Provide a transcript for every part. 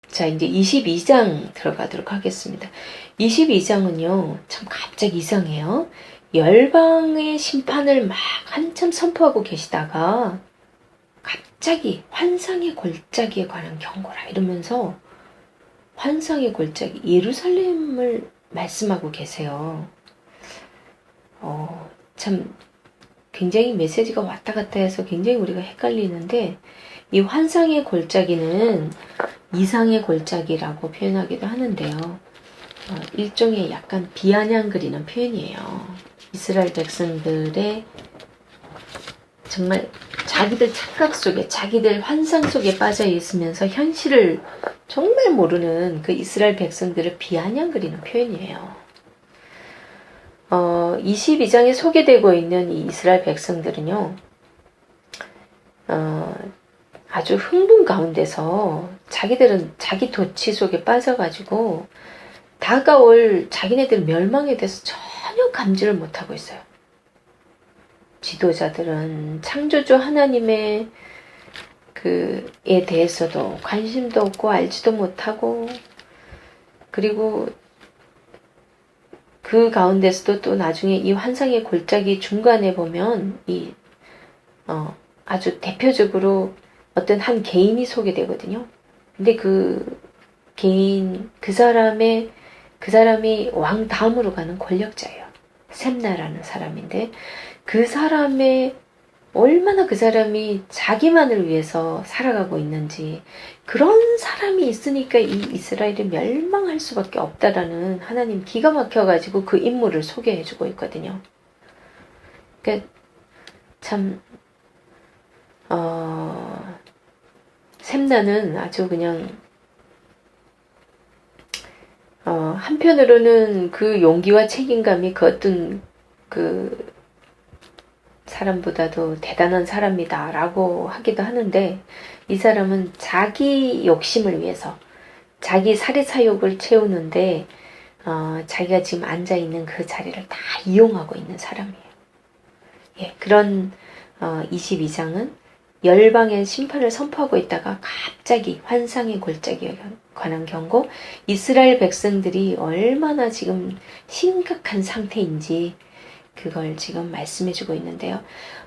자, 이제 22장 들어가도록 하겠습니다. 22장은요, 참 갑자기 이상해요. 열방의 심판을 막 한참 선포하고 계시다가 갑자기 환상의 골짜기에 관한 경고라 이러면서 환상의 골짜기 예루살렘을 말씀하고 계세요. 참 굉장히 메시지가 왔다 갔다 해서 굉장히 우리가 헷갈리는데, 이 환상의 골짜기는 이상의 골짜기라고 표현하기도 하는데요. 일종의 약간 비아냥 그리는 표현이에요. 이스라엘 백성들의 정말 자기들 착각 속에, 자기들 환상 속에 빠져 있으면서 현실을 정말 모르는 그 이스라엘 백성들을 비아냥 그리는 표현이에요. 22장에 소개되고 있는 이 이스라엘 백성들은요, 아주 흥분 가운데서 자기들은 자기 도취 속에 빠져가지고 다가올 자기네들 멸망에 대해서 전혀 감지를 못하고 있어요. 지도자들은 창조주 하나님의 그에 대해서도 관심도 없고 알지도 못하고, 그리고 그 가운데서도 또 나중에 이 환상의 골짜기 중간에 보면 아주 대표적으로 어떤 한 개인이 소개되거든요. 근데 그 개인, 그 사람이 왕 다음으로 가는 권력자예요. 셈나라는 사람인데, 그 사람의 얼마나 그 사람이 자기만을 위해서 살아가고 있는지, 그런 사람이 있으니까 이 이스라엘이 멸망할 수밖에 없다라는 하나님 기가 막혀가지고 그 인물을 소개해주고 있거든요. 그러니까 참 셈나는 아주 그냥 한편으로는 그 용기와 책임감이 그 어떤 그 사람보다도 대단한 사람이다 라고 하기도 하는데, 이 사람은 자기 욕심을 위해서 자기 사리사욕을 채우는데 자기가 지금 앉아있는 그 자리를 다 이용하고 있는 사람이에요. 예, 그런 22장은 열방의 심판을 선포하고 있다가 갑자기 환상의 골짜기에 관한 경고, 이스라엘 백성들이 얼마나 지금 심각한 상태인지 그걸 지금 말씀해주고 있는데요.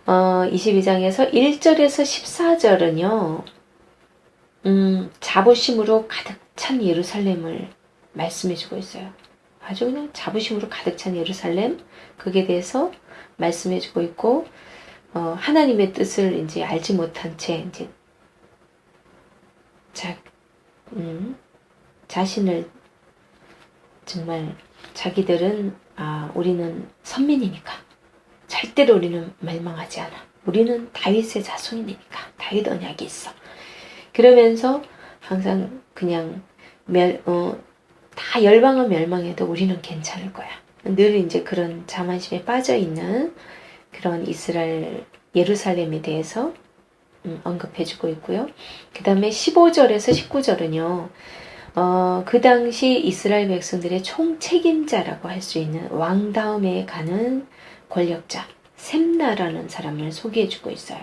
22장에서 1절에서 14절은요, 자부심으로 가득 찬 예루살렘을 말씀해주고 있어요. 아주 그냥 자부심으로 가득 찬 예루살렘, 그게 대해서 말씀해주고 있고, 하나님의 뜻을 이제 알지 못한 채 이제 자신을 정말 자기들은 우리는 선민이니까 절대로 우리는 멸망하지 않아. 우리는 다윗의 자손이니까 다윗 언약이 있어. 그러면서 항상 그냥 다 열방은 멸망해도 우리는 괜찮을 거야. 늘 이제 그런 자만심에 빠져 있는 그런 이스라엘 예루살렘에 대해서 언급해주고 있고요. 그 다음에 15절에서 19절은요. 그 당시 이스라엘 백성들의 총책임자라고 할 수 있는 왕 다음에 가는 권력자 셈나라는 사람을 소개해주고 있어요.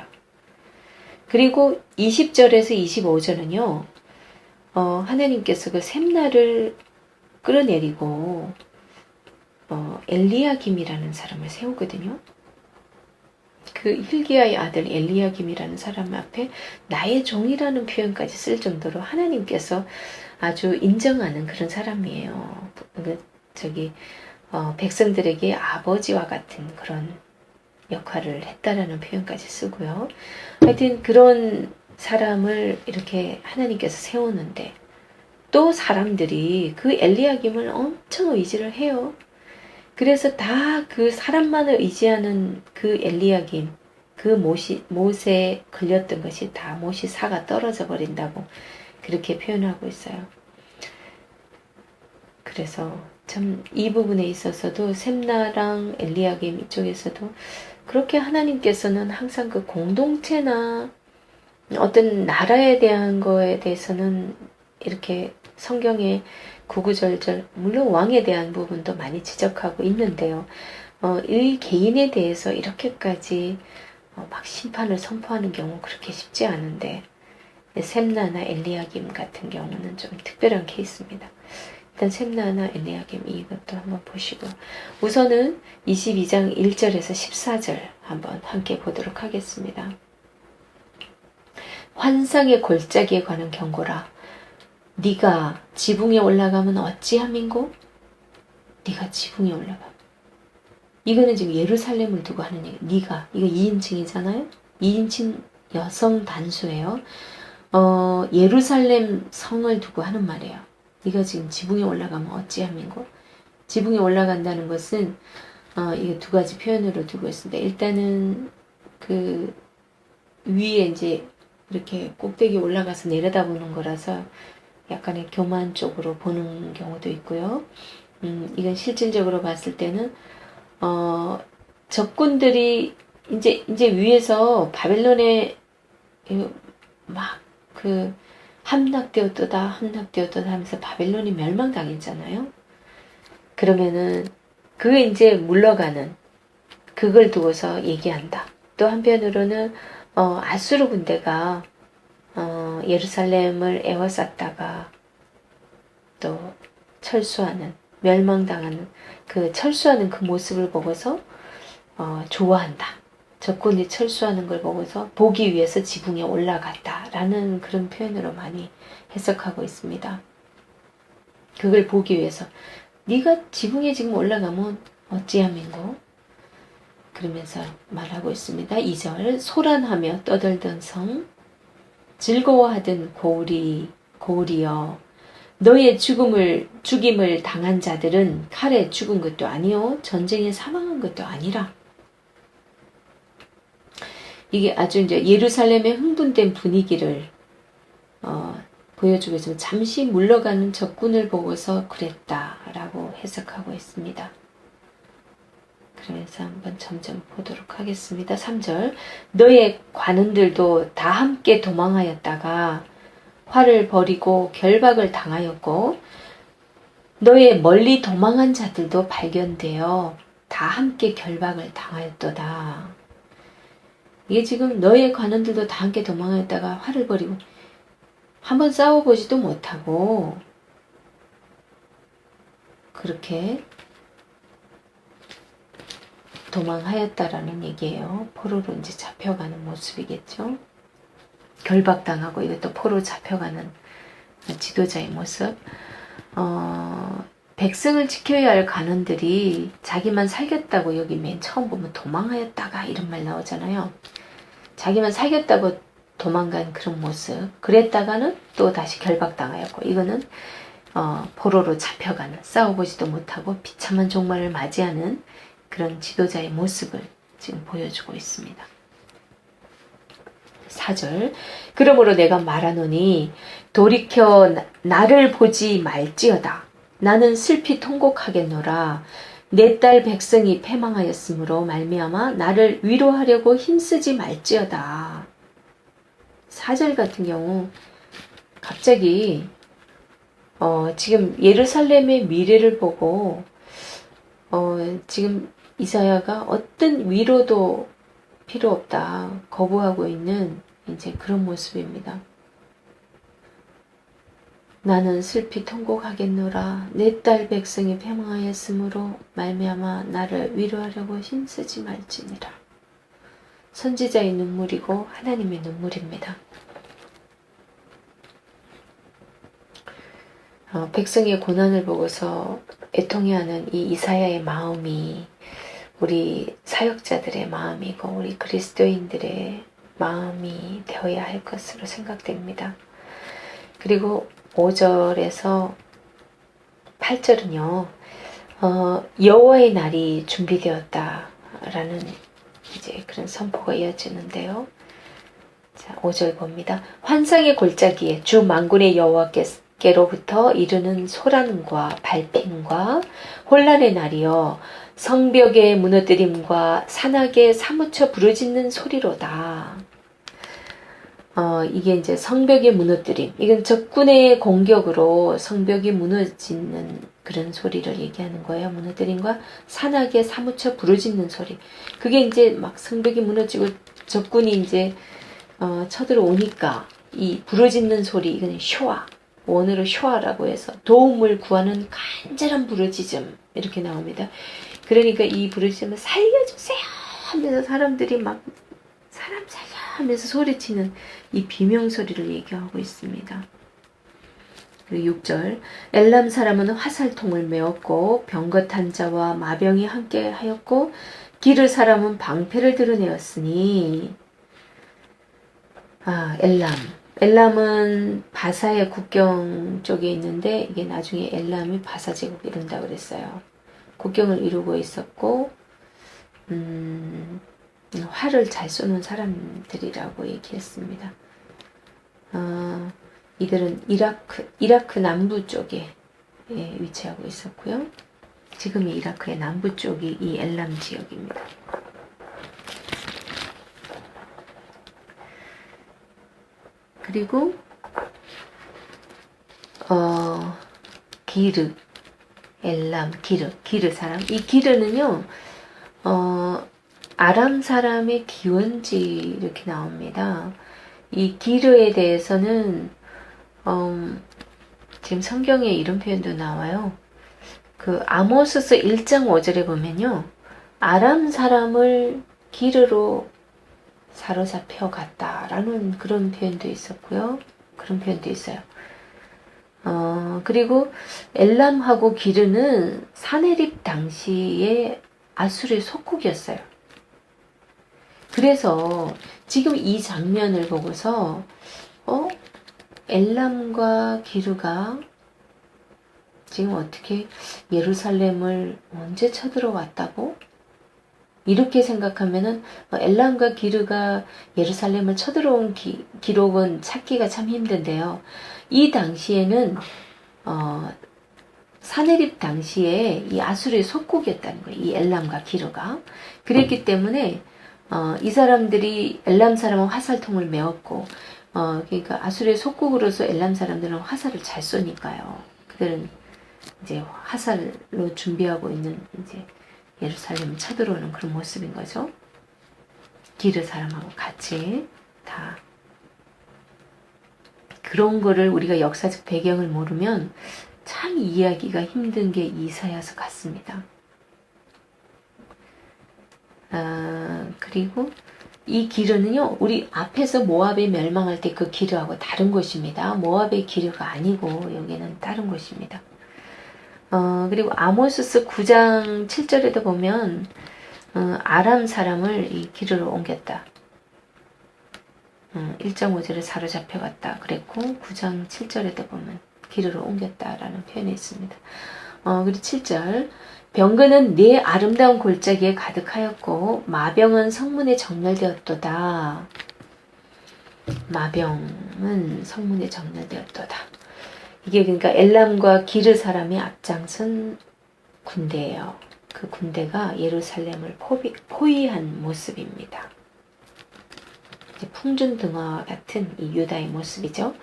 그리고 20절에서 25절은요. 하나님께서 그 셈나를 끌어내리고 엘리야김이라는 사람을 세우거든요. 그 힐기야의 아들 엘리야김이라는 사람 앞에 나의 종이라는 표현까지 쓸 정도로 하나님께서 아주 인정하는 그런 사람이에요. 백성들에게 아버지와 같은 그런 역할을 했다라는 표현까지 쓰고요. 하여튼 그런 사람을 이렇게 하나님께서 세우는데, 또 사람들이 그 엘리야김을 엄청 의지를 해요. 그래서 다 그 사람만을 의지하는 그 엘리야김, 그 못에 걸렸던 것이 다 못이 사가 떨어져 버린다고 그렇게 표현하고 있어요. 그래서 참 이 부분에 있어서도 셈나랑 엘리야김 이쪽에서도 그렇게 하나님께서는 항상 그 공동체나 어떤 나라에 대한 거에 대해서는 이렇게 성경에 구구절절 물론 왕에 대한 부분도 많이 지적하고 있는데요. 이 개인에 대해서 이렇게까지 막 심판을 선포하는 경우 그렇게 쉽지 않은데 셈나나 엘리야김 같은 경우는 좀 특별한 케이스입니다. 일단 셈나나 엘리야김 이것도 한번 보시고 우선은 22장 1절에서 14절 한번 함께 보도록 하겠습니다. 환상의 골짜기에 관한 경고라. 네가 지붕에 올라가면 어찌함인고? 네가 지붕에 올라가. 이거는 지금 예루살렘을 두고 하는 얘기. 네가 이거 2인칭이잖아요. 2인칭 여성 단수예요. 예루살렘 성을 두고 하는 말이에요. 네가 지금 지붕에 올라가면 어찌함인고? 지붕에 올라간다는 것은 이게 두 가지 표현으로 두고 있습니다. 일단은 그 위에 이제 이렇게 꼭대기 올라가서 내려다보는 거라서 약간의 교만 쪽으로 보는 경우도 있고요. 이건 실질적으로 봤을 때는 적군들이 이제 위에서 바벨론에 막 그 함락되었도다 하면서 바벨론이 멸망당했잖아요. 그러면은 그게 이제 물러가는 그걸 두고서 얘기한다. 또 한편으로는 아수르 군대가 예루살렘을 에워쌌다가 또 철수하는 멸망당하는 그 철수하는 그 모습을 보고서 좋아한다. 적군이 철수하는 걸 보고서 보기 위해서 지붕에 올라갔다라는 그런 표현으로 많이 해석하고 있습니다. 그걸 보기 위해서 네가 지붕에 지금 올라가면 어찌함인고? 그러면서 말하고 있습니다. 2절 소란하며 떠들던 성 즐거워하던 고울이여 너의 죽임을 당한 자들은 칼에 죽은 것도 아니요 전쟁에 사망한 것도 아니라. 이게 아주 이제 예루살렘의 흥분된 분위기를 보여주고 있습니다. 잠시 물러가는 적군을 보고서 그랬다라고 해석하고 있습니다. 그래서 한번 점점 보도록 하겠습니다. 3절 너의 관원들도 다 함께 도망하였다가 활을 버리고 결박을 당하였고 너의 멀리 도망한 자들도 발견되어 다 함께 결박을 당하였도다. 이게 지금 너의 관원들도 다 함께 도망하였다가 활을 버리고 한번 싸워보지도 못하고 그렇게 도망하였다라는 얘기예요. 포로로 이제 잡혀가는 모습이겠죠. 결박당하고 이것도 포로 잡혀가는 지도자의 모습. 백성을 지켜야 할 관원들이 자기만 살겠다고 여기 맨 처음 보면 도망하였다가 이런 말 나오잖아요. 자기만 살겠다고 도망간 그런 모습. 그랬다가는 또 다시 결박당하였고 이거는 포로로 잡혀가는 싸워보지도 못하고 비참한 종말을 맞이하는 그런 지도자의 모습을 지금 보여주고 있습니다. 4절 그러므로 내가 말하노니 돌이켜 나를 보지 말지어다. 나는 슬피 통곡하겠노라. 내 딸 백성이 패망하였으므로 말미암아 나를 위로하려고 힘쓰지 말지어다. 4절 같은 경우 갑자기 지금 예루살렘의 미래를 보고 지금 이사야가 어떤 위로도 필요 없다 거부하고 있는 이제 그런 모습입니다. 나는 슬피 통곡하겠노라. 내 딸 백성이 패망하였으므로 말미암아 나를 위로하려고 힘쓰지 말지니라. 선지자의 눈물이고 하나님의 눈물입니다. 백성의 고난을 보고서 애통해하는 이 이사야의 마음이 우리 사역자들의 마음이고 우리 그리스도인들의 마음이 되어야 할 것으로 생각됩니다. 그리고 5절에서 8절은요. 여호와의 날이 준비되었다라는 이제 그런 선포가 이어지는데요. 자, 5절 봅니다. 환상의 골짜기에 주 만군의 여호와께로부터 이르는 소란과 발핀과 혼란의 날이여 성벽의 무너뜨림과 산악에 사무쳐 부르짖는 소리로다. 이게 이제 성벽이 무너뜨림. 이건 적군의 공격으로 성벽이 무너지는 그런 소리를 얘기하는 거예요. 무너뜨림과 산악에 사무쳐 부르짖는 소리. 그게 이제 막 성벽이 무너지고 적군이 이제 쳐들어오니까 이 부르짖는 소리, 이거는 쇼아. 원어로 쇼아라고 해서 도움을 구하는 간절한 부르짖음 이렇게 나옵니다. 그러니까 이 부르짖음을 살려주세요 하면서 사람들이 막 사람 살려 하면서 소리치는 이 비명소리를 얘기하고 있습니다. 그리고 6절 엘람 사람은 화살통을 메었고 병거탄 자와 마병이 함께 하였고 기르 사람은 방패를 드러내었으니 엘람은 바사의 국경 쪽에 있는데 이게 나중에 엘람이 바사 제국이 이룬다고 그랬어요. 국경을 이루고 있었고 활을 잘 쏘는 사람들이라고 얘기했습니다. 이들은 이라크 남부 쪽에 위치하고 있었고요. 지금의 이라크의 남부 쪽이 이 엘람 지역입니다. 그리고 기르, 엘람, 기르 사람. 이 기르는요, 아람 사람의 기원지 이렇게 나옵니다. 이 기르에 대해서는 지금 성경에 이런 표현도 나와요. 그 아모스서 1장 5절에 보면요, 아람 사람을 기르로 사로잡혀 갔다라는 그런 표현도 있었고요. 그런 표현도 있어요. 그리고 엘람하고 기르는 사네립 당시에 아수르의 속국이었어요. 그래서 지금 이 장면을 보고서 엘람과 기르가 지금 어떻게 예루살렘을 언제 쳐들어왔다고? 이렇게 생각하면은 엘람과 기르가 예루살렘을 쳐들어온 기록은 찾기가 참 힘든데요. 이 당시에는 사네립 당시에 이 아수르의 속국이었다는 거예요. 이 엘람과 기르가. 그랬기 때문에 이 사람들이 엘람 사람은 화살통을 메었고 그러니까 아수르의 속국으로서 엘람 사람들은 화살을 잘 쏘니까요. 그들은 이제 화살로 준비하고 있는 이제 예루살렘을 쳐들어오는 그런 모습인 거죠. 기르 사람하고 같이 다 그런 거를 우리가 역사적 배경을 모르면 참 이해하기가 힘든 게 이사야서 같습니다. 그리고 이 기르는요, 우리 앞에서 모압이 멸망할 때 그 기르하고 다른 곳입니다. 모압의 기르가 아니고 여기는 다른 곳입니다. 그리고 아모스서 9장 7절에도 보면 아람 사람을 이 기르로 옮겼다. 1장 5절에 사로잡혀갔다 그랬고 9장 7절에도 보면 기르로 옮겼다라는 표현이 있습니다. 그리고 7절 병거는 네 아름다운 골짜기에 가득하였고 마병은 성문에 정렬되었도다. 마병은 성문에 정렬되었도다. 이게 그러니까 엘람과 기르 사람이 앞장선 군대예요. 그 군대가 예루살렘을 포위한 모습입니다. 풍전등화와 같은 이 유다의 모습이죠.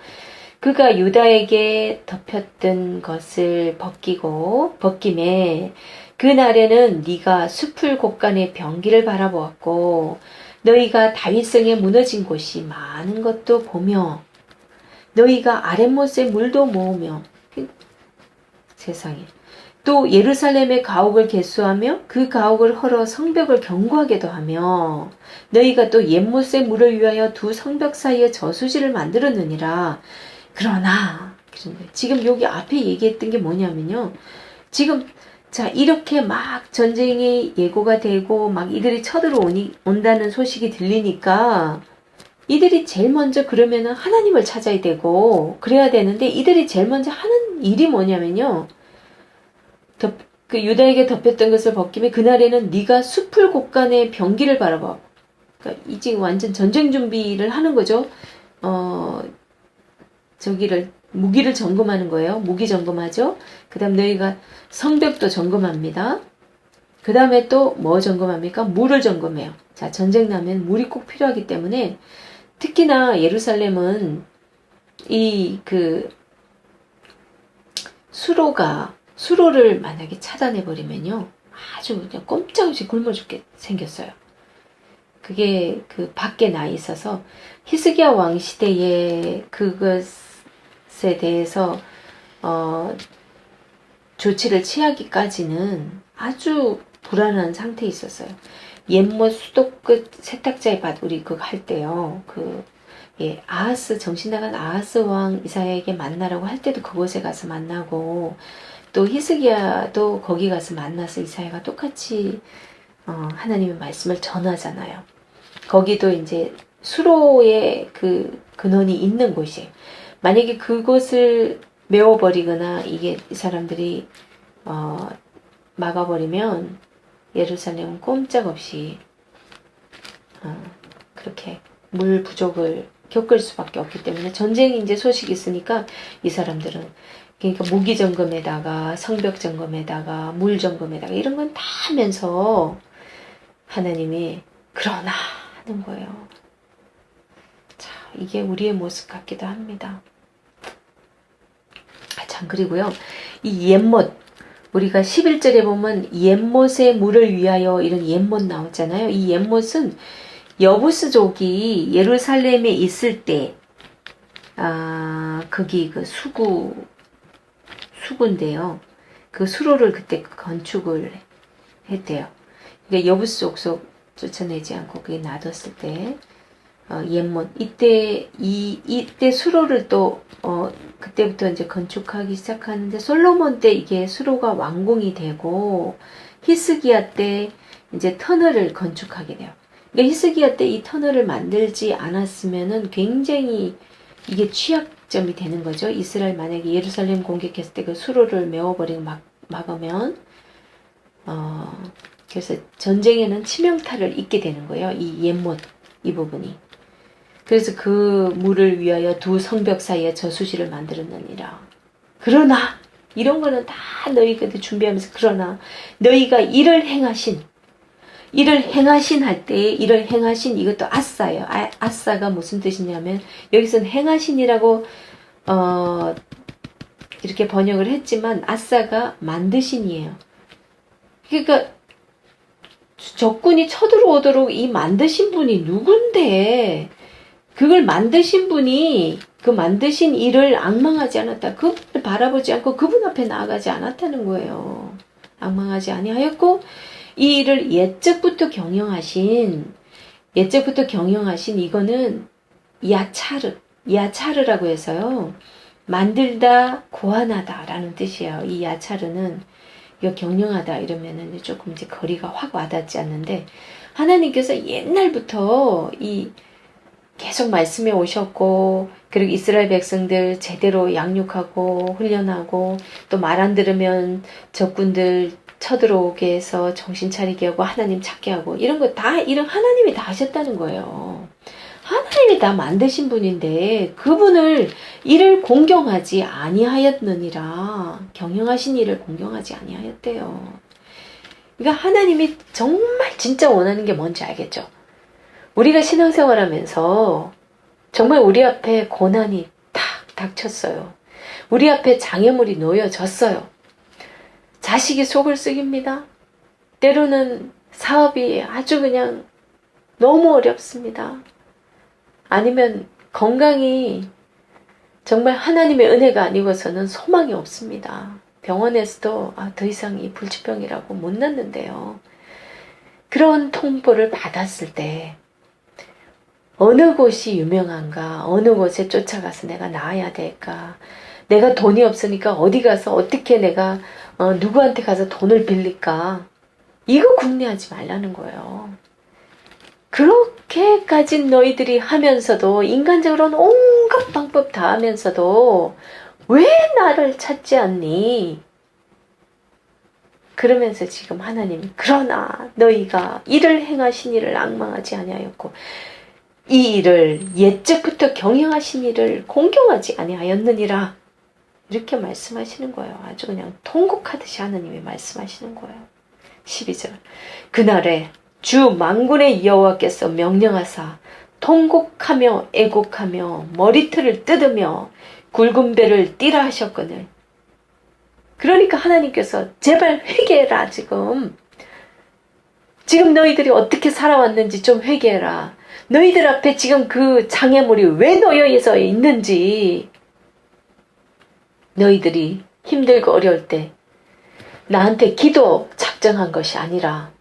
그가 유다에게 덮였던 것을 벗김에 그날에는 네가 숲을 곳간의 병기를 바라보았고 너희가 다윗성에 무너진 곳이 많은 것도 보며 너희가 아랫못에 물도 모으며 세상에 또 예루살렘의 가옥을 개수하며 그 가옥을 헐어 성벽을 견고하게도 하며 너희가 또 옛못에 물을 위하여 두 성벽 사이에 저수지를 만들었느니라. 그러나 지금 여기 앞에 얘기했던 게 뭐냐면요. 지금 자 이렇게 막 전쟁이 예고가 되고 막 이들이 쳐들어온다는 소식이 들리니까 이들이 제일 먼저 그러면은 하나님을 찾아야 되고 그래야 되는데 이들이 제일 먼저 하는 일이 뭐냐면요. 그 유다에게 덮였던 것을 벗김에 그날에는 네가 숲을 곳간의 병기를 바라봐. 그러니까 이제 완전 전쟁 준비를 하는 거죠. 무기를 점검하는 거예요. 무기 점검하죠. 그 다음 너희가 성벽도 점검합니다. 그 다음에 또 뭐 점검합니까? 물을 점검해요. 자, 전쟁 나면 물이 꼭 필요하기 때문에 특히나 예루살렘은 이 수로를 만약에 차단해버리면요. 아주 그냥 꼼짝없이 굶어 죽게 생겼어요. 그게 그 밖에 나 있어서 히스기야 왕 시대에 그것에 대해서 조치를 취하기까지는 아주 불안한 상태에 있었어요. 옛못 수도끝 세탁자의 밭 우리 그거 할 때요. 아하스 정신 나간 아하스 왕 이사야에게 만나라고 할 때도 그곳에 가서 만나고 또 히스기야도 거기 가서 만나서 이사야가 똑같이 하나님의 말씀을 전하잖아요. 거기도 이제 수로의 그 근원이 있는 곳이에요. 만약에 그곳을 메워버리거나 이 사람들이 막아버리면 예루살렘은 꼼짝없이 그렇게 물 부족을 겪을 수밖에 없기 때문에 전쟁이 이제 소식이 있으니까 이 사람들은 그러니까 무기 점검에다가 성벽 점검에다가 물 점검에다가 이런 건 다 하면서 하나님이 그러나 하는 거예요. 자, 이게 우리의 모습 같기도 합니다. 참 그리고요. 이 옛못 우리가 11절에 보면 옛못의 물을 위하여 이런 옛못 나오잖아요. 이 옛못은 여부스족이 예루살렘에 있을 때 거기 그 수구인데요. 그 수로를 그때 건축을 했대요. 그러니까 여부스족 쫓아내지 않고 그게 놔뒀을 때 옛못 이때 수로를 또 그때부터 이제 건축하기 시작하는데 솔로몬 때 이게 수로가 완공이 되고 히스기야 때 이제 터널을 건축하게 돼요. 그러니까 히스기야 때 이 터널을 만들지 않았으면은 굉장히 이게 취약점이 되는 거죠. 이스라엘 만약에 예루살렘 공격했을 때 그 수로를 메워버리고 막으면 그래서 전쟁에는 치명타를 입게 되는 거예요. 이 옛못 이 부분이. 그래서 그 물을 위하여 두 성벽 사이에 저수지를 만들었느니라. 그러나 이런 거는 다 너희가 준비하면서 그러나 너희가 이를 행하신 할 때에 이를 행하신 이것도 아싸예요. 아싸가 무슨 뜻이냐면 여기서는 행하신이라고 이렇게 번역을 했지만 아싸가 만드신이에요. 그러니까 적군이 쳐들어오도록 이 만드신 분이 누군데 그걸 만드신 분이 그 만드신 일을 악망하지 않았다. 그분을 바라보지 않고 그분 앞에 나아가지 않았다는 거예요. 악망하지 아니하였고 이 일을 옛적부터 경영하신 이거는 야차르라고 해서요. 만들다 고안하다 라는 뜻이에요. 이 야차르는 이거 경영하다 이러면은 조금 이제 거리가 확 와닿지 않는데 하나님께서 옛날부터 계속 말씀해 오셨고 그리고 이스라엘 백성들 제대로 양육하고 훈련하고 또 말 안 들으면 적군들 쳐들어오게 해서 정신 차리게 하고 하나님 찾게 하고 이런 거 다 이런 하나님이 다 하셨다는 거예요. 하나님이 다 만드신 분인데 그분을 이를 공경하지 아니하였느니라. 경영하신 일을 공경하지 아니하였대요. 그러니까 하나님이 정말 진짜 원하는 게 뭔지 알겠죠? 우리가 신앙생활하면서 정말 우리 앞에 고난이 탁 닥쳤어요. 우리 앞에 장애물이 놓여졌어요. 자식이 속을 썩입니다. 때로는 사업이 아주 그냥 너무 어렵습니다. 아니면 건강이 정말 하나님의 은혜가 아니고서는 소망이 없습니다. 병원에서도 더 이상 이 불치병이라고 못 낫는데요. 그런 통보를 받았을 때 어느 곳이 유명한가? 어느 곳에 쫓아가서 내가 나아야 될까? 내가 돈이 없으니까 어디 가서 어떻게 내가 누구한테 가서 돈을 빌릴까? 이거 궁리하지 말라는 거예요. 그렇게까지 너희들이 하면서도 인간적으로는 온갖 방법 다 하면서도 왜 나를 찾지 않니? 그러면서 지금 하나님 그러나 너희가 이를 행하신 일을 악망하지 아니하였고 이 일을 옛적부터 경영하신 일을 공경하지 아니하였느니라 이렇게 말씀하시는 거예요. 아주 그냥 통곡하듯이 하나님이 말씀하시는 거예요. 12절 그날에 주 만군의 여호와께서 명령하사 통곡하며 애곡하며 머리털을 뜯으며 굵은 배를 띠라 하셨거늘. 그러니까 하나님께서 제발 회개해라. 지금 너희들이 어떻게 살아왔는지 좀 회개해라. 너희들 앞에 지금 그 장애물이 왜 놓여 있는지, 너희들이 힘들고 어려울 때 나한테 기도 작정한 것이 아니라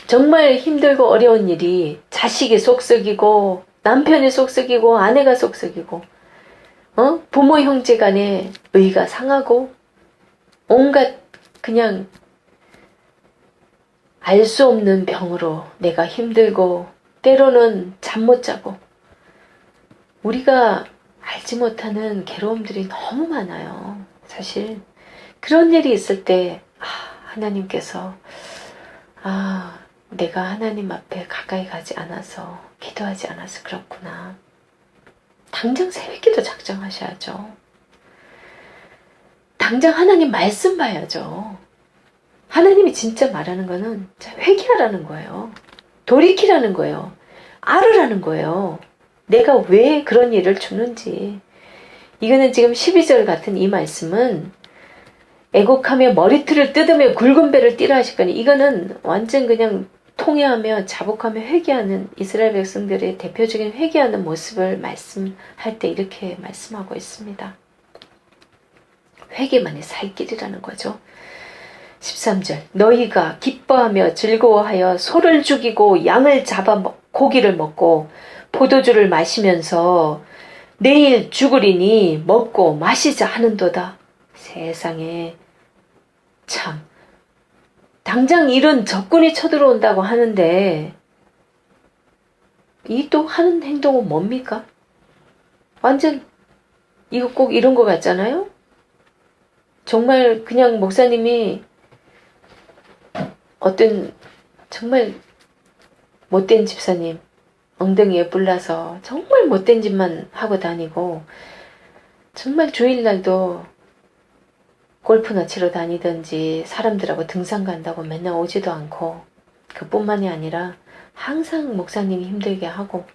정말 힘들고 어려운 일이 자식이 속썩이고 남편이 속썩이고 아내가 속썩이고 부모 형제 간에 의가 상하고 온갖 그냥 알 수 없는 병으로 내가 힘들고 때로는 잠 못 자고 우리가 알지 못하는 괴로움들이 너무 많아요. 사실 그런 일이 있을 때 하나님께서 내가 하나님 앞에 가까이 가지 않아서 기도하지 않아서 그렇구나. 당장 새벽기도 작정하셔야죠. 당장 하나님 말씀 봐야죠. 하나님이 진짜 말하는 거는 회개하라는 거예요. 돌이키라는 거예요. 알으라는 거예요. 내가 왜 그런 일을 주는지. 이거는 지금 12절 같은 이 말씀은 애곡하며 머리털을 뜯으며 굵은 배를 띠라 하시거니, 이거는 완전 그냥 통회하며 자복하며 회개하는 이스라엘 백성들의 대표적인 회개하는 모습을 말씀할 때 이렇게 말씀하고 있습니다. 회개만이 살 길이라는 거죠. 13절 너희가 기뻐하며 즐거워하여 소를 죽이고 양을 잡아 고기를 먹고 포도주를 마시면서 내일 죽으리니 먹고 마시자 하는도다. 세상에 참, 당장 이런 적군이 쳐들어온다고 하는데 이 또 하는 행동은 뭡니까? 완전 이거 꼭 이런 거 같잖아요? 정말 그냥 목사님이 어떤 정말 못된 집사님 엉덩이에 불나서 정말 못된 짓만 하고 다니고, 정말 주일날도 골프나 치러 다니든지 사람들하고 등산 간다고 맨날 오지도 않고, 그뿐만이 아니라 항상 목사님이 힘들게 하고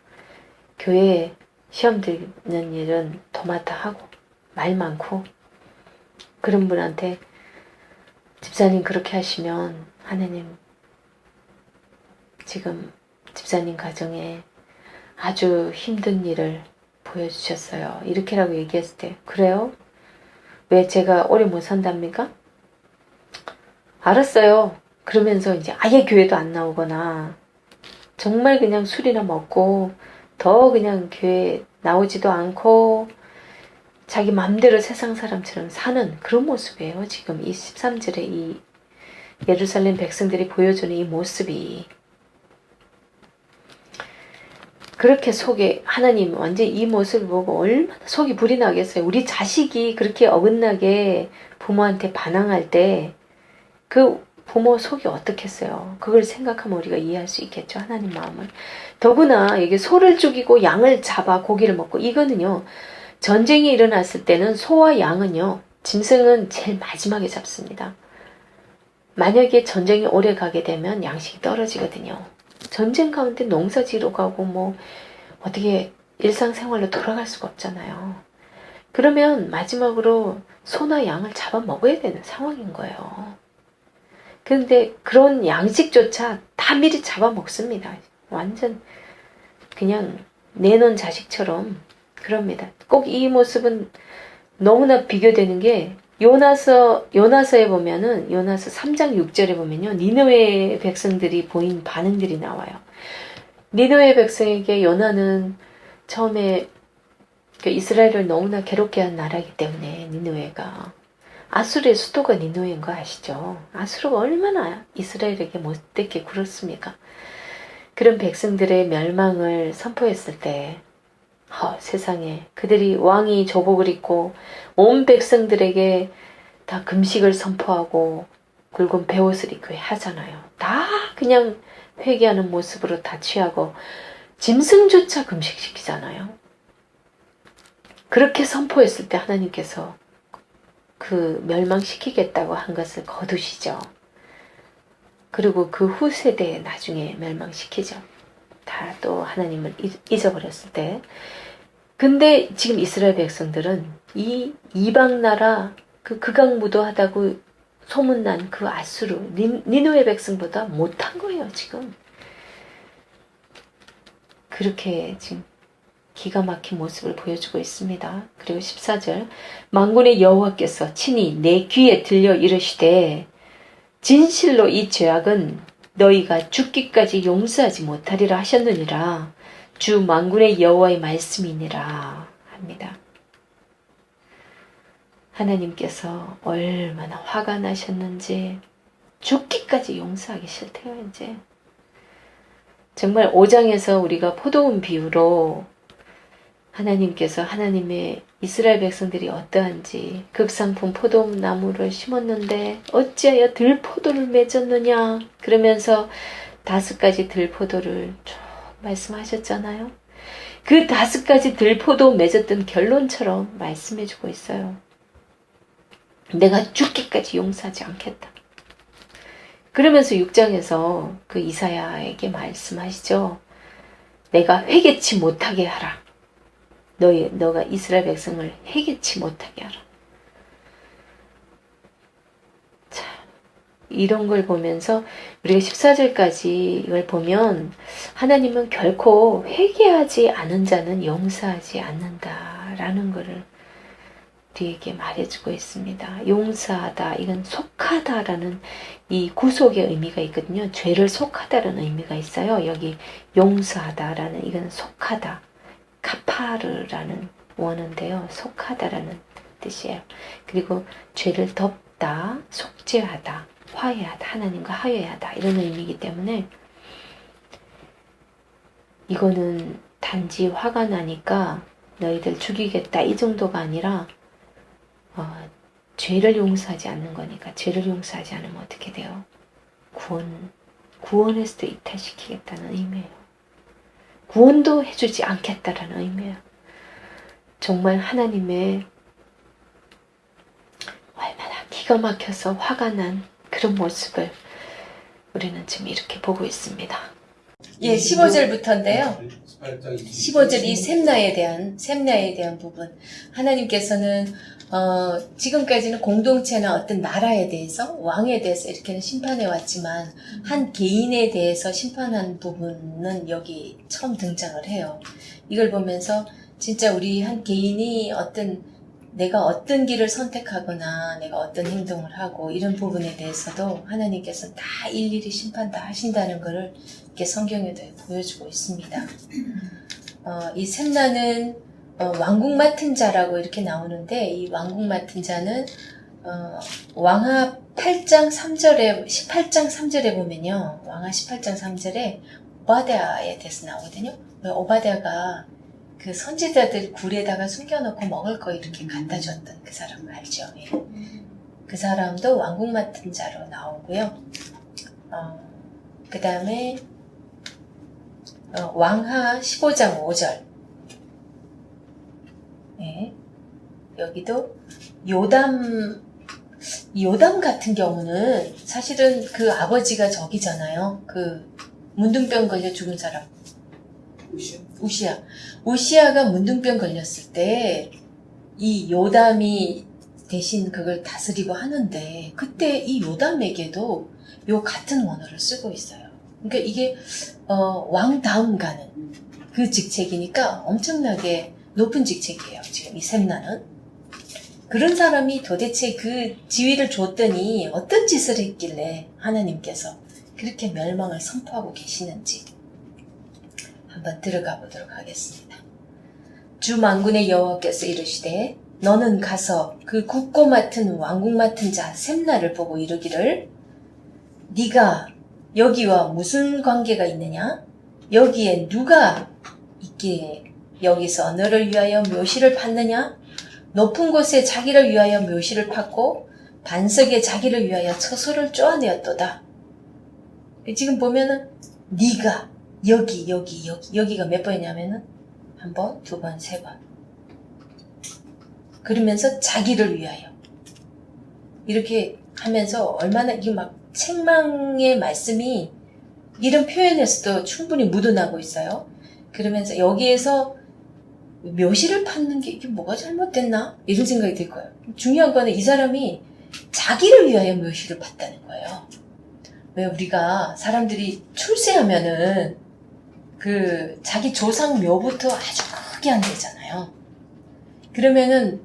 교회에 시험 드는 일은 도맡아 하고 말 많고, 그런 분한테 집사님 그렇게 하시면 하나님 지금 집사님 가정에 아주 힘든 일을 보여주셨어요. 이렇게라고 얘기했을 때, 그래요? 왜 제가 오래 못 산답니까? 알았어요. 그러면서 이제 아예 교회도 안 나오거나 정말 그냥 술이나 먹고 더 그냥 교회 나오지도 않고 자기 맘대로 세상 사람처럼 사는 그런 모습이에요. 지금 이 13절에 이 예루살렘 백성들이 보여주는 이 모습이. 그렇게 속에 하나님 완전 이 모습을 보고 얼마나 속이 불이 나겠어요. 우리 자식이 그렇게 어긋나게 부모한테 반항할 때 그 부모 속이 어떻겠어요. 그걸 생각하면 우리가 이해할 수 있겠죠. 하나님 마음을. 더구나 이게 소를 죽이고 양을 잡아 고기를 먹고, 이거는요 전쟁이 일어났을 때는 소와 양은요, 짐승은 제일 마지막에 잡습니다. 만약에 전쟁이 오래 가게 되면 양식이 떨어지거든요. 전쟁 가운데 농사 지러 가고 뭐 어떻게 일상생활로 돌아갈 수가 없잖아요. 그러면 마지막으로 소나 양을 잡아 먹어야 되는 상황인 거예요. 근데 그런 양식조차 다 미리 잡아 먹습니다. 완전 그냥 내놓은 자식처럼 그럽니다. 꼭 이 모습은 너무나 비교되는 게 요나서에 보면은, 요나서 3장 6절에 보면요, 니느웨 백성들이 보인 반응들이 나와요. 니느웨 백성에게 요나는 처음에 이스라엘을 너무나 괴롭게 한 나라이기 때문에, 니느웨가 아수르의 수도가 니느웨인 거 아시죠? 아수르가 얼마나 이스라엘에게 못되게 굴었습니까? 그런 백성들의 멸망을 선포했을 때 세상에 그들이 왕이 조복을 입고 온 백성들에게 다 금식을 선포하고 굵은 베옷을 입고 하잖아요. 다 그냥 회개하는 모습으로 다 취하고 짐승조차 금식시키잖아요. 그렇게 선포했을 때 하나님께서 그 멸망시키겠다고 한 것을 거두시죠. 그리고 그 후세대에 나중에 멸망시키죠. 다 또 하나님을 잊어버렸을 때. 근데 지금 이스라엘 백성들은 이 이방 나라 그 극악무도하다고 소문난 그 아수르 니느웨 백성보다 못한 거예요 지금. 그렇게 지금 기가 막힌 모습을 보여주고 있습니다. 그리고 14절 만군의 여호와께서 친히 내 귀에 들려 이르시되 진실로 이 죄악은 너희가 죽기까지 용서하지 못하리라 하셨느니라. 주 만군의 여호와의 말씀이니라 합니다. 하나님께서 얼마나 화가 나셨는지 죽기까지 용서하기 싫대요. 이제 정말 5장에서 우리가 포도원 비유로 하나님께서 하나님의 이스라엘 백성들이 어떠한지 극상품 포도나무를 심었는데 어찌하여 들포도를 맺었느냐 그러면서 5가지 들포도를 쭉 말씀하셨잖아요. 그 5가지 들포도 맺었던 결론처럼 말씀해주고 있어요. 내가 죽기까지 용서하지 않겠다. 그러면서 6장에서 그 이사야에게 말씀하시죠. 내가 회개치 못하게 하라. 너가 이스라엘 백성을 회개치 못하게 하라. 자, 이런 걸 보면서 우리가 14절까지 이걸 보면 하나님은 결코 회개하지 않은 자는 용서하지 않는다라는 것을 우리에게 말해주고 있습니다. 용서하다, 이건 속하다라는 이 구속의 의미가 있거든요. 죄를 속하다라는 의미가 있어요. 여기 용서하다라는 이건 속하다. 카파르라는 원어인데요. 속하다라는 뜻이에요. 그리고 죄를 덮다, 속죄하다, 화해하다, 하나님과 화해하다 이런 의미이기 때문에 이거는 단지 화가 나니까 너희들 죽이겠다 이 정도가 아니라 죄를 용서하지 않는 거니까 죄를 용서하지 않으면 어떻게 돼요? 구원에서도 이탈시키겠다는 의미예요. 구원도 해주지 않겠다라는 의미예요. 정말 하나님의 얼마나 기가 막혀서 화가 난 그런 모습을 우리는 지금 이렇게 보고 있습니다. 예, 15절부터인데요. 15절 이 셈나에 대한 부분. 하나님께서는 지금까지는 공동체나 어떤 나라에 대해서 왕에 대해서 이렇게는 심판해 왔지만 한 개인에 대해서 심판한 부분은 여기 처음 등장을 해요. 이걸 보면서 진짜 우리 한 개인이 내가 어떤 길을 선택하거나 내가 어떤 행동을 하고 이런 부분에 대해서도 하나님께서 다 일일이 심판 다 하신다는 것을 이렇게 성경에도 보여주고 있습니다. 이 셈나는 왕국 맡은 자라고 이렇게 나오는데 이 왕국 맡은 자는 왕하 8장 3절에 18장 3절에 보면요. 왕하 18장 3절에 오바댜에 대해서 나오거든요. 오바댜가 그 선지자들 굴에다가 숨겨놓고 먹을 거 이렇게 갖다 줬던 그 사람 알죠? 예. 그 사람도 왕국 맡은 자로 나오고요. 그 다음에 왕하 15장 5절 예. 여기도 요담 같은 경우는 사실은 그 아버지가 저기잖아요. 그 문둥병 걸려 죽은 사람 우시아가 문둥병 걸렸을 때 이 요담이 대신 그걸 다스리고 하는데 그때 이 요담에게도 요 같은 원어를 쓰고 있어요. 그러니까 이게 왕 다음 가는 그 직책이니까 엄청나게 높은 직책이에요. 지금 이 셈나는 그런 사람이 도대체 그 지위를 줬더니 어떤 짓을 했길래 하나님께서 그렇게 멸망을 선포하고 계시는지 한번 들어가 보도록 하겠습니다. 주 만군의 여호와께서 이르시되 너는 가서 그 국고 맡은 왕국 맡은 자 셈나를 보고 이르기를 네가 여기와 무슨 관계가 있느냐? 여기에 누가 있기에 여기서 너를 위하여 묘시를 팠느냐? 높은 곳에 자기를 위하여 묘시를 팠고 반석에 자기를 위하여 처소를 쪼아내었도다. 지금 보면은 네가 여기가 몇 번이냐면은 한 번, 두 번, 세 번. 그러면서 자기를 위하여 이렇게 하면서 얼마나 이 막 책망의 말씀이 이런 표현에서도 충분히 묻어나고 있어요. 그러면서 여기에서 묘시를 받는 게 이게 뭐가 잘못됐나? 이런 생각이 들 거예요. 중요한 거는 이 사람이 자기를 위하여 묘시를 받다는 거예요. 왜 우리가 사람들이 출세하면은 그 자기 조상 묘부터 아주 크게 한대잖아요. 그러면은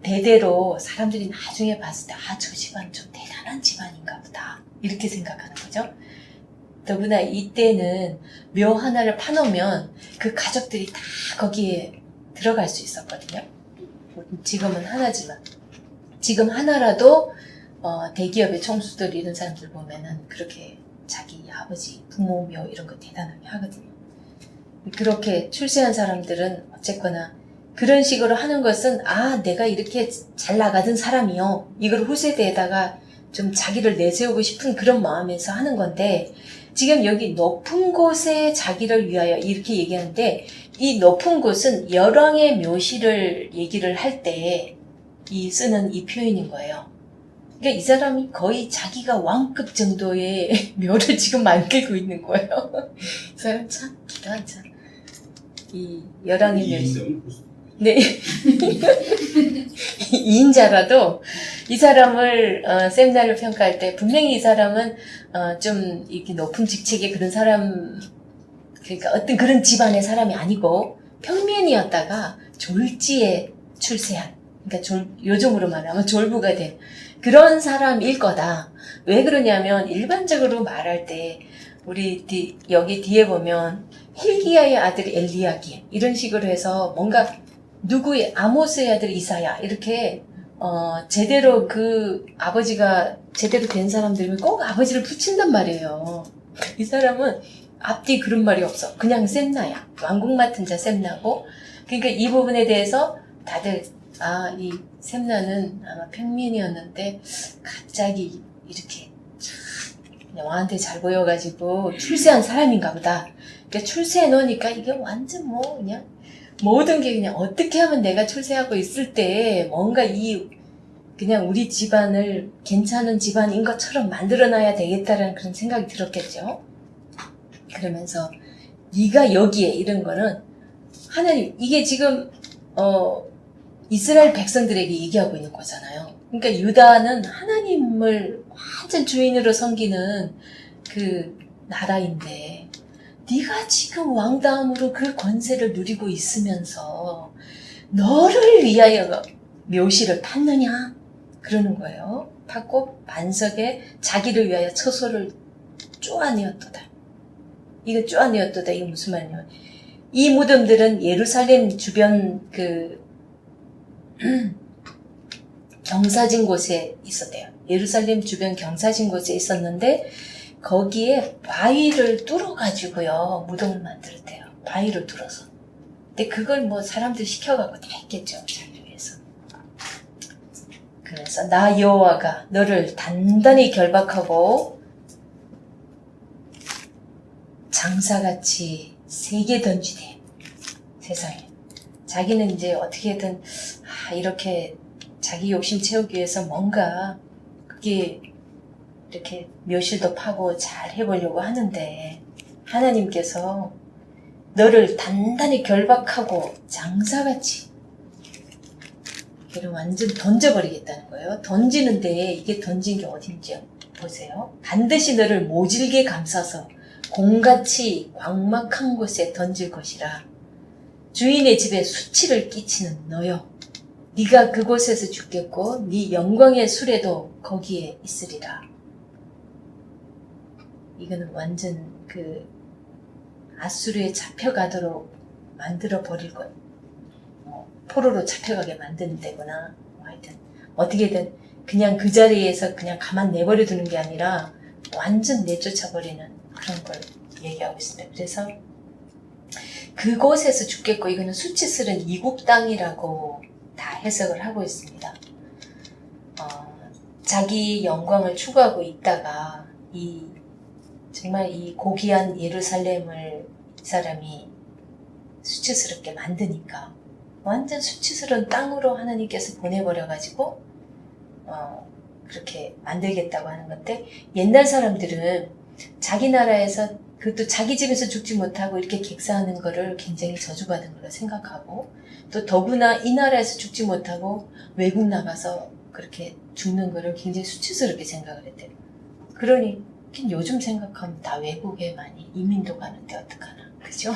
대대로 사람들이 나중에 봤을 때 아, 저 집안 좀 대단한 집안인가 보다 이렇게 생각하는 거죠. 더구나 이때는 묘 하나를 파놓으면 그 가족들이 다 거기에 들어갈 수 있었거든요. 지금은 하나지만 지금 하나라도 대기업의 총수들 이런 사람들 보면은 그렇게 자기 아버지 부모 묘 이런 거 대단하게 하거든요. 그렇게 출세한 사람들은 어쨌거나 그런 식으로 하는 것은 아 내가 이렇게 잘 나가던 사람이요 이걸 후세대에다가 좀 자기를 내세우고 싶은 그런 마음에서 하는 건데 지금 여기 높은 곳에 자기를 위하여 이렇게 얘기하는데 이 높은 곳은 열왕의 묘시를 얘기를 할 때 이 쓰는 이 표현인 거예요. 그러니까 이 사람이 거의 자기가 왕급 정도의 묘를 지금 만들고 있는 거예요. 이 사람 참 기가 참. 이 열왕의 묘시. 네. 2인자라도 이 사람을 세미나를 평가할 때 분명히 이 사람은 좀 이렇게 높은 직책의 그런 사람 그러니까 어떤 그런 집안의 사람이 아니고 평민이었다가 졸지에 출세한 그러니까 요즘으로 말하면 졸부가 된 그런 사람일 거다. 왜 그러냐면 일반적으로 말할 때 우리 여기 뒤에 보면 힐기야의 아들 엘리야김 이런 식으로 해서 뭔가 누구의 아모스의 아들 이사야 이렇게 제대로 그 아버지가 제대로 된 사람들은 꼭 아버지를 붙인단 말이에요. 이 사람은 앞뒤 그런 말이 없어. 그냥 셈나야. 왕국 맡은 자 셈나고 그러니까 이 부분에 대해서 다들 이 셈나는 아마 평민이었는데 갑자기 이렇게 그냥 왕한테 잘 보여가지고 출세한 사람인가 보다. 그러니까 출세해 놓으니까 이게 완전 뭐 그냥 모든 게 그냥 어떻게 하면 내가 출세하고 있을 때 뭔가 그냥 우리 집안을 괜찮은 집안인 것처럼 만들어놔야 되겠다라는 그런 생각이 들었겠죠. 그러면서 네가 여기에 이런 거는 하나님 이게 지금 이스라엘 백성들에게 얘기하고 있는 거잖아요. 그러니까 유다는 하나님을 완전 주인으로 섬기는 그 나라인데 네가 지금 왕다움으로 그 권세를 누리고 있으면서 너를 위하여 묘시를 팠느냐? 그러는 거예요. 팠고 반석에 자기를 위하여 처소를 쪼아내었도다. 이거 쪼아내었도다. 이게 무슨 말이냐면 이 무덤들은 예루살렘 주변 경사진 곳에 있었대요. 예루살렘 주변 경사진 곳에 있었는데 거기에 바위를 뚫어가지고요 무덤을 만들었대요. 바위를 뚫어서. 근데 그걸 뭐 사람들 시켜갖고 다 했겠죠. 자기 위해서. 그래서 나 여호와가 너를 단단히 결박하고 장사같이 세게 던지되 세상에. 자기는 이제 어떻게든 이렇게 자기 욕심 채우기 위해서 뭔가 그게 이렇게 묘실도 파고 잘 해보려고 하는데 하나님께서 너를 단단히 결박하고 장사같이 걔를 완전 던져버리겠다는 거예요. 던지는데 이게 던진 게 어딘지 보세요. 반드시 너를 모질게 감싸서 공같이 광막한 곳에 던질 것이라. 주인의 집에 수치를 끼치는 너여. 네가 그곳에서 죽겠고 네 영광의 수레도 거기에 있으리라. 이거는 완전 아수르에 잡혀가도록 만들어 버릴 것. 포로로 잡혀가게 만드는 데구나. 하여튼 어떻게든 그냥 그 자리에서 그냥 가만 내버려 두는 게 아니라 완전 내쫓아버리는 그런 걸 얘기하고 있습니다. 그래서 그곳에서 죽겠고 이거는 수치스러운 이국 땅이라고 다 해석을 하고 있습니다. 자기 영광을 추구하고 있다가 정말 이 고귀한 예루살렘을 이 사람이 수치스럽게 만드니까 완전 수치스러운 땅으로 하나님께서 보내버려가지고 그렇게 만들겠다고 하는 건데 옛날 사람들은 자기 나라에서 그것도 자기 집에서 죽지 못하고 이렇게 객사하는 거를 굉장히 저주받은 걸로 생각하고 또 더구나 이 나라에서 죽지 못하고 외국 나가서 그렇게 죽는 거를 굉장히 수치스럽게 생각을 했대요. 그러니 요즘 생각하면 다 외국에 많이 이민도 가는데 어떡하나, 그죠?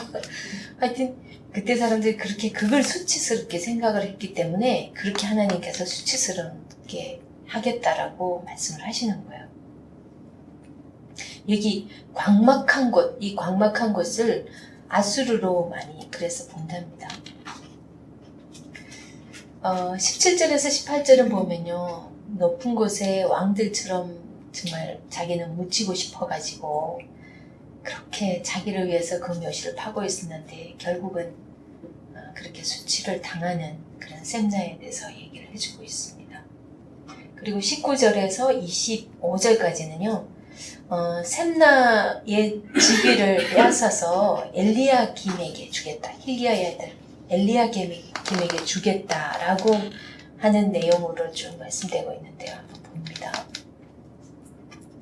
하여튼 그때 사람들이 그렇게 그걸 수치스럽게 생각을 했기 때문에 그렇게 하나님께서 수치스럽게 하겠다라고 말씀을 하시는 거예요. 여기 광막한 곳, 이 광막한 곳을 아수르로 많이 그래서 본답니다. 17절에서 18절은 보면요, 높은 곳에 왕들처럼 정말 자기는 묻히고 싶어가지고 그렇게 자기를 위해서 그 묘실을 파고 있었는데 결국은 그렇게 수치를 당하는 그런 셈나에 대해서 얘기를 해주고 있습니다. 그리고 19절에서 25절까지는요, 셈나의 지위를 빼앗아서 엘리야김에게 주겠다. 힐기야의 아들 엘리야김에게 주겠다라고 하는 내용으로 쭉 말씀되고 있는데요. 한번 봅니다.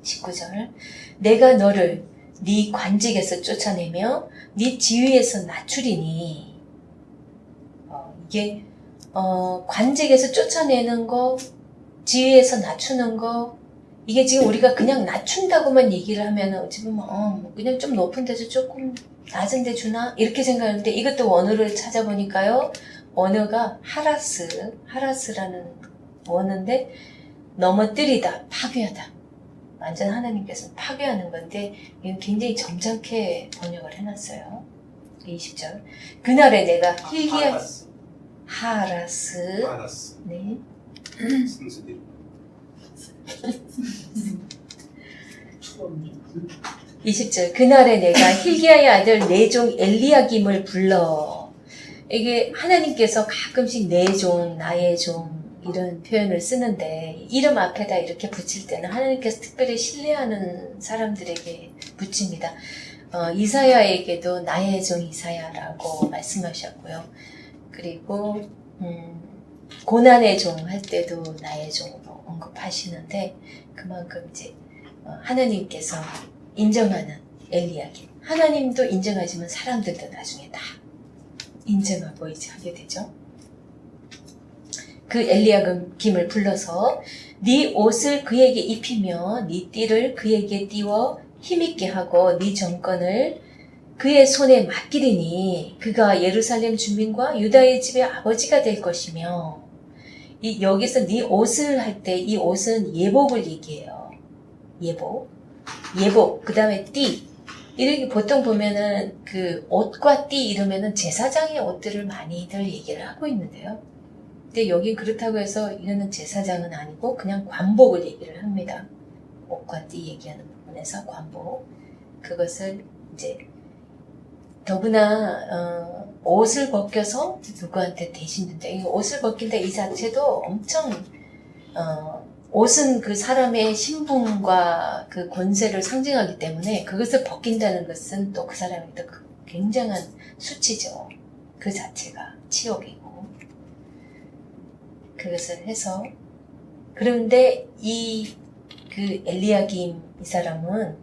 19절, 내가 너를 네 관직에서 쫓아내며 네 지위에서 낮추리니. 이게 관직에서 쫓아내는 거, 지위에서 낮추는 거, 이게 지금 우리가 그냥 낮춘다고만 얘기를 하면 어찌 보면 그냥 좀 높은 데서 조금 낮은 데 주나? 이렇게 생각하는데 이것도 원어를 찾아보니까요, 원어가 하라스라는 원어인데 넘어뜨리다, 파괴하다. 완전 하나님께서는 파괴하는 건데 이건 굉장히 점잖게 번역을 해놨어요. 20절, 그날에 내가 힐기야 하라스 네. 순수들 20절, 그날에 내가 힐기야의 아들 내종 엘리야김을 불러. 이게 하나님께서 가끔씩 내 종, 나의 종 이런 표현을 쓰는데 이름 앞에다 이렇게 붙일 때는 하나님께서 특별히 신뢰하는 사람들에게 붙입니다. 이사야에게도 나의 종 이사야라고 말씀하셨고요. 그리고 고난의 종 할 때도 나의 종으로 언급하시는데 그만큼 이제 하나님께서 인정하는 엘리야김, 하나님도 인정하지만 사람들도 나중에 다 인정하고 이제 하게 되죠. 그 엘리야김을 불러서 네 옷을 그에게 입히며 네 띠를 그에게 띄워 힘있게 하고 네 정권을 그의 손에 맡기리니 그가 예루살렘 주민과 유다의 집의 아버지가 될 것이며. 여기서 네 옷을 할 때 이 옷은 예복을 얘기해요. 예복, 그 다음에 띠. 이렇게 보통 보면은 그 옷과 띠 이러면은 제사장의 옷들을 많이들 얘기를 하고 있는데요. 근데 여긴 그렇다고 해서 이거는 제사장은 아니고 그냥 관복을 얘기를 합니다. 옷과 띠 얘기하는 부분에서 관복. 그것을 이제 더구나 옷을 벗겨서 누구한테 대신 준다. 이 옷을 벗긴다 이 자체도 엄청 옷은 그 사람의 신분과 그 권세를 상징하기 때문에 그것을 벗긴다는 것은 또 그 사람에게 굉장한 수치죠. 그 자체가 치욕이고. 그것을 해서 그런데 그 엘리야김 이 사람은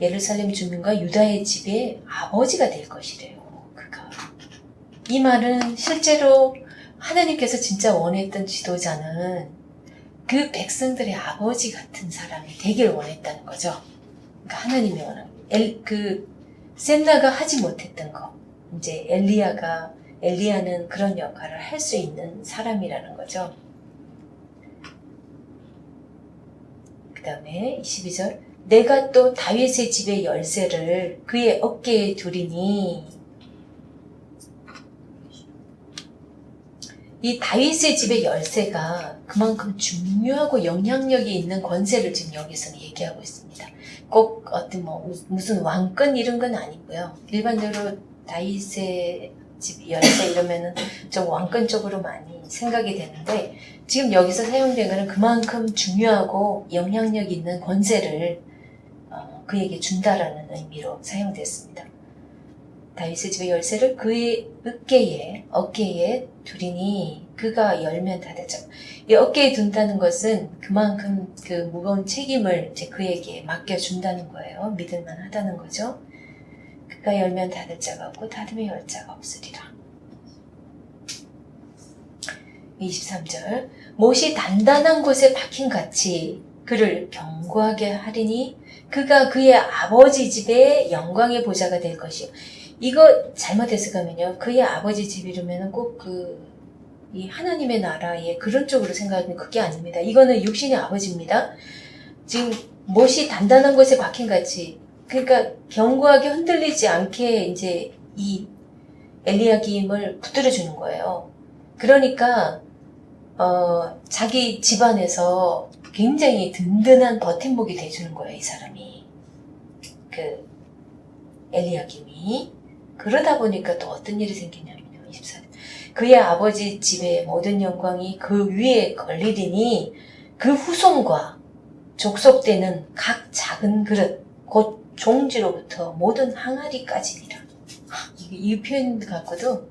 예루살렘 주민과 유다의 집의 아버지가 될 것이래요. 그가. 이 말은 실제로 하나님께서 진짜 원했던 지도자는 그 백성들의 아버지 같은 사람이 되길 원했다는 거죠. 그러니까 하나님이 원하는 셈나가 하지 못했던 거. 이제 엘리야는 그런 역할을 할 수 있는 사람이라는 거죠. 그 다음에 22절, 내가 또 다윗의 집의 열쇠를 그의 어깨에 두리니. 이 다윗의 집의 열쇠가 그만큼 중요하고 영향력이 있는 권세를 지금 여기서는 얘기하고 있습니다. 꼭 어떤 무슨 왕권 이런 건 아니고요. 일반적으로 다윗의 집 열쇠 이러면은 좀 왕권 쪽으로 많이 생각이 되는데 지금 여기서 사용된 거는 그만큼 중요하고 영향력 있는 권세를 그에게 준다라는 의미로 사용됐습니다. 다윗의 집의 열쇠를 그의 어깨에 두리니. 그가 열면 닫을 자가. 이 어깨에 둔다는 것은 그만큼 그 무거운 책임을 이제 그에게 맡겨준다는 거예요. 믿을만 하다는 거죠. 그가 열면 닫을 자가 없고 닫으면 열 자가 없으리라. 23절 못이 단단한 곳에 박힌같이 그를 견고하게 하리니 그가 그의 아버지 집의 영광의 보좌가 될 것이요. 이거 잘못 해석하면요. 그의 아버지 집이라면 꼭 이 하나님의 나라의 그런 쪽으로 생각하면 그게 아닙니다. 이거는 육신의 아버지입니다. 지금 못이 단단한 곳에 박힌같이 그러니까 견고하게 흔들리지 않게 이제 이 엘리야김을 붙들어 주는 거예요. 그러니까 자기 집안에서 굉장히 든든한 버팀목이 돼주는 거예요, 이 사람이. 그 엘리야김이. 그러다 보니까 또 어떤 일이 생기냐면요. 24절. 그의 아버지 집의 모든 영광이 그 위에 걸리리니 그 후손과 족속되는 각 작은 그릇 곧 종지로부터 모든 항아리까지니라. 이 표현 갖고도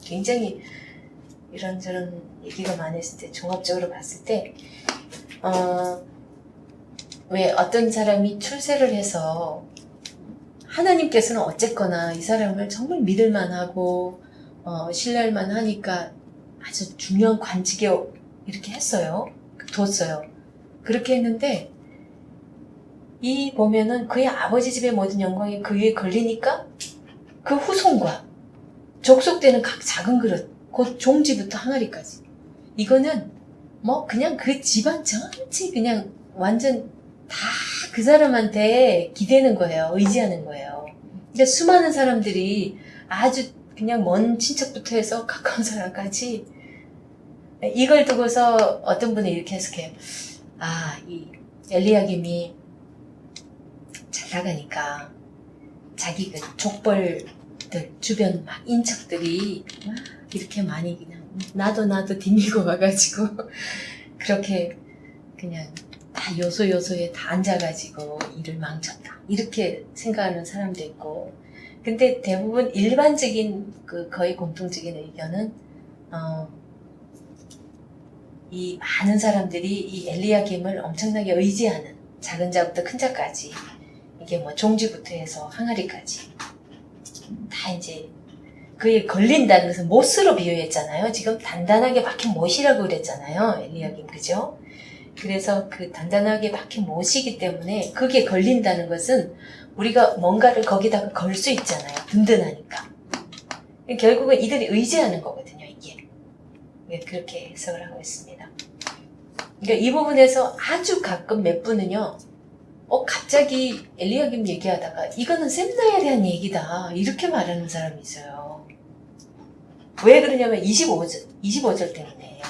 굉장히 이런저런 얘기가 많았을 때 종합적으로 봤을 때 왜 어떤 사람이 출세를 해서 하나님께서는 어쨌거나 이 사람을 정말 믿을만하고 신뢰할만 하니까 아주 중요한 관직에 이렇게 했어요. 뒀어요. 그렇게 했는데 이 보면은 그의 아버지 집의 모든 영광이 그 위에 걸리니까 그 후손과 족속되는 각 작은 그릇 곧 종지부터 항아리까지 이거는 뭐 그냥 그 집안 전체 그냥 완전 다 그 사람한테 기대는 거예요. 의지하는 거예요. 그러니까 수많은 사람들이 아주 그냥 먼 친척부터 해서 가까운 사람까지 이걸 두고서 어떤 분이 이렇게 해석해요. 이 엘리야김이 잘 나가니까 자기 그 족벌들 주변 막 인척들이 막 이렇게 많이 그냥 나도 뒤밀고 와가지고 그렇게 그냥 다 요소요소에 다 앉아가지고 일을 망쳤다 이렇게 생각하는 사람도 있고 근데 대부분 일반적인 그 거의 공통적인 의견은 이 많은 사람들이 이 엘리야김을 엄청나게 의지하는 작은 자부터 큰 자까지 이게 뭐 종지부터 해서 항아리까지 다 이제 그에 걸린다는 것은 못으로 비유했잖아요. 지금 단단하게 박힌 못이라고 그랬잖아요. 엘리야김 그죠? 그래서 그 단단하게 박힌 못이기 때문에 그게 걸린다는 것은 우리가 뭔가를 거기다가 걸 수 있잖아요. 든든하니까. 결국은 이들이 의지하는 거거든요. 이게. 그렇게 해석을 하고 있습니다. 그러니까 이 부분에서 아주 가끔 몇 분은요. 갑자기 엘리야김 얘기하다가 이거는 셈나에 대한 얘기다. 이렇게 말하는 사람이 있어요. 왜 그러냐면 25절 때문에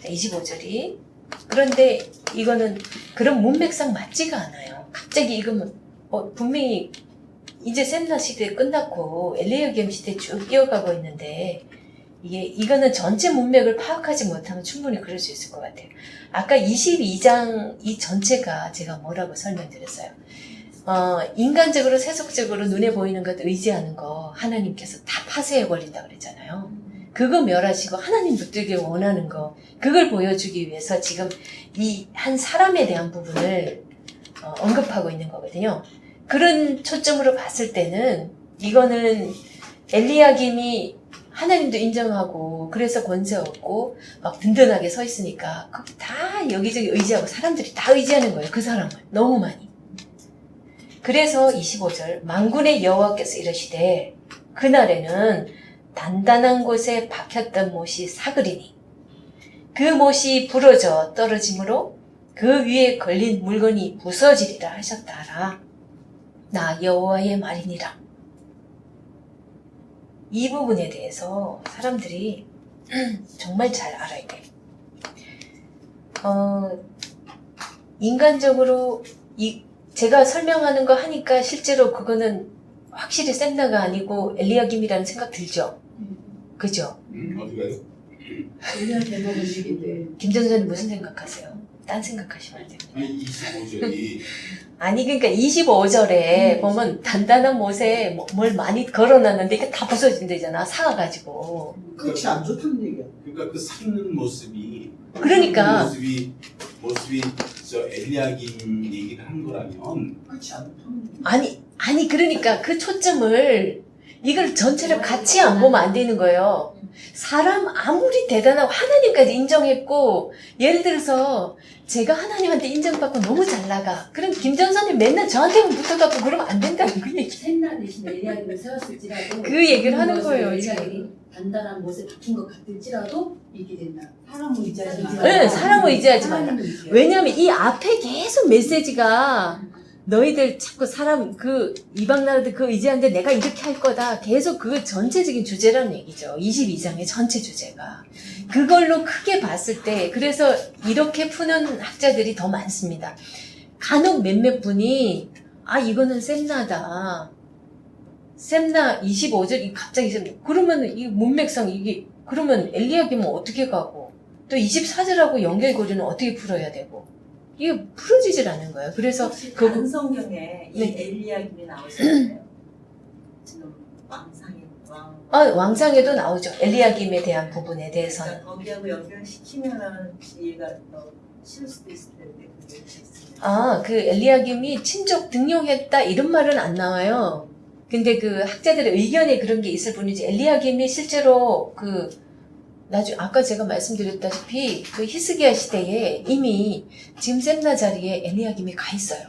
25절이 그런데 이거는 그런 문맥상 맞지가 않아요. 갑자기 이거는 분명히 이제 셈나 시대 끝났고 엘리야김 시대 쭉 이어가고 있는데 이거는 전체 문맥을 파악하지 못하면 충분히 그럴 수 있을 것 같아요. 아까 22장 이 전체가 제가 뭐라고 설명드렸어요. 인간적으로 세속적으로 눈에 보이는 것 의지하는 거 하나님께서 다 파쇄해 버린다 그랬잖아요. 그거 멸하시고 하나님 붙들기 원하는 거 그걸 보여주기 위해서 지금 이 한 사람에 대한 부분을 언급하고 있는 거거든요. 그런 초점으로 봤을 때는 이거는 엘리야김이 하나님도 인정하고 그래서 권세 얻고 막 든든하게 서 있으니까 다 여기저기 의지하고 사람들이 다 의지하는 거예요. 그 사람을 너무 많이. 그래서 25절 만군의 여호와께서 이르시되 그날에는 단단한 곳에 박혔던 못이 사그리니 그 못이 부러져 떨어지므로 그 위에 걸린 물건이 부서지리라 하셨다라. 나 여호와의 말이니라. 이 부분에 대해서 사람들이 정말 잘 알아야 돼요. 인간적으로 제가 설명하는 거 하니까 실제로 그거는 확실히 셈나가 아니고 엘리야김이라는 생각 들죠? 그죠? 어디가요? 김 전사님 무슨 생각하세요? 딴 생각하시면 돼요. 아니 25절이 아니 그러니까 25절에 보면 단단한 못에 뭘 많이 걸어놨는데 이게 다 부서진대잖아. 사가지고. 끝이 안 좋다는 얘기야. 그러니까 그 삭는 모습이 그러니까. 모습이 저 엘리야김 얘기를 한 거라면 끝이 안 좋다는 얘기야. 아니 그러니까 그 초점을 이걸 전체를 같이 안 보면 안 되는 거예요. 사람 아무리 대단하고 하나님까지 인정했고 예를 들어서 제가 하나님한테 인정받고 너무 잘 나가. 그럼 김전선님 맨날 저한테만 붙어갖고 그러면 안 된다는 그 얘기. 셋나 대신 엘리야김을 세웠을지라도 그 얘기를 하는 거예요. 이스라엘이 단단한 못에 박힌 것 같을지라도 이게 된다. 사람을 의지하지 마. 네, 사람을 의지하지 마라. 하나님을 의지해야 왜냐하면 이 앞에 계속 메시지가 너희들 자꾸 사람 그 이방 나라들 그 의지하는데 내가 이렇게 할 거다. 계속 그 전체적인 주제라는 얘기죠. 22장의 전체 주제가. 그걸로 크게 봤을 때 그래서 이렇게 푸는 학자들이 더 많습니다. 간혹 몇몇 분이 이거는 셈나다. 셈나 25절 갑자기 그러면 이 문맥상 이게 그러면 엘리야김은 어떻게 가고 또 24절하고 연결고리는 어떻게 풀어야 되고 이게 풀어지질 않은 거예요. 그래서 혹시 다른 성경에 이 네. 엘리야김이 나오셨나요? 지금 왕상의 왕. 왕상에도 나오죠. 엘리야김에 대한 부분에 대해서는. 그러니까 거기하고 연결시키면은 이해가 더 쉬울 수도 있을 텐데 그게 있습니다. 그 엘리야김이 친족 등용했다 이런 말은 안 나와요. 근데 그 학자들의 의견에 그런 게 있을 뿐이지 엘리야김이 실제로 아까 제가 말씀드렸다시피 그 히스기야 시대에 이미 지금 셈나 자리에 엘리야김이 가 있어요.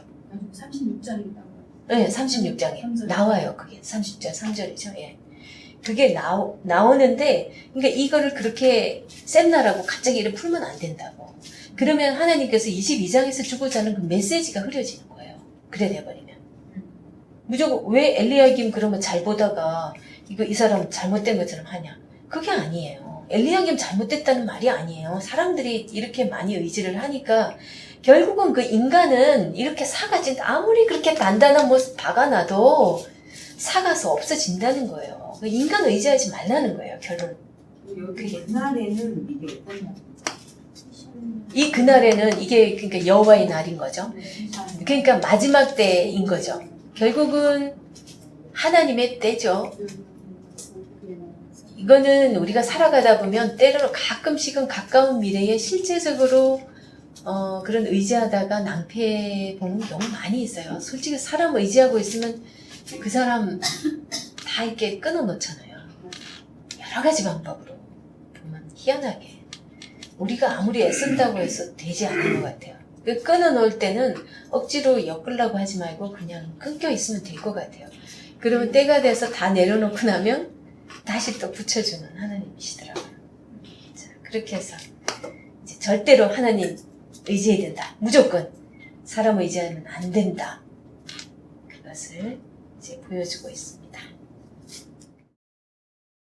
36장이다. 네, 36장에 나와요. 그게 30장 3절이죠. 예. 그게 나오는데 그러니까 이거를 그렇게 셈나라고 갑자기 이렇게 풀면 안 된다고. 그러면 하나님께서 22장에서 주고자 하는 그 메시지가 흐려지는 거예요. 그래 돼버리면. 무조건 왜 엘리야김 그러면 잘 보다가 이 사람 잘못된 것처럼 하냐. 그게 아니에요. 엘리야김 잘못됐다는 말이 아니에요. 사람들이 이렇게 많이 의지를 하니까 결국은 그 인간은 이렇게 아무리 그렇게 단단한 모습 박아놔도 사가서 없어진다는 거예요. 인간 의지하지 말라는 거예요. 결론. 여기 그날에는 이게 어떠냐? 이 그날에는 이게 그러니까 여호와의 날인 거죠. 그러니까 마지막 때인 거죠. 결국은 하나님의 때죠. 이거는 우리가 살아가다 보면 때로는 가끔씩은 가까운 미래에 실제적으로 그런 의지하다가 낭패 보는 경우 많이 있어요. 솔직히 사람 의지하고 있으면 그 사람 다 이렇게 끊어 놓잖아요. 여러 가지 방법으로 보면 희한하게 우리가 아무리 애쓴다고 해서 되지 않는 것 같아요. 끊어 놓을 때는 억지로 엮으려고 하지 말고 그냥 끊겨 있으면 될 것 같아요. 그러면 때가 돼서 다 내려놓고 나면 다시 또 붙여주는 하나님이시더라고요. 자, 그렇게 해서 이제 절대로 하나님 의지해야 된다. 무조건 사람 의지하면 안 된다. 그것을 이제 보여주고 있습니다.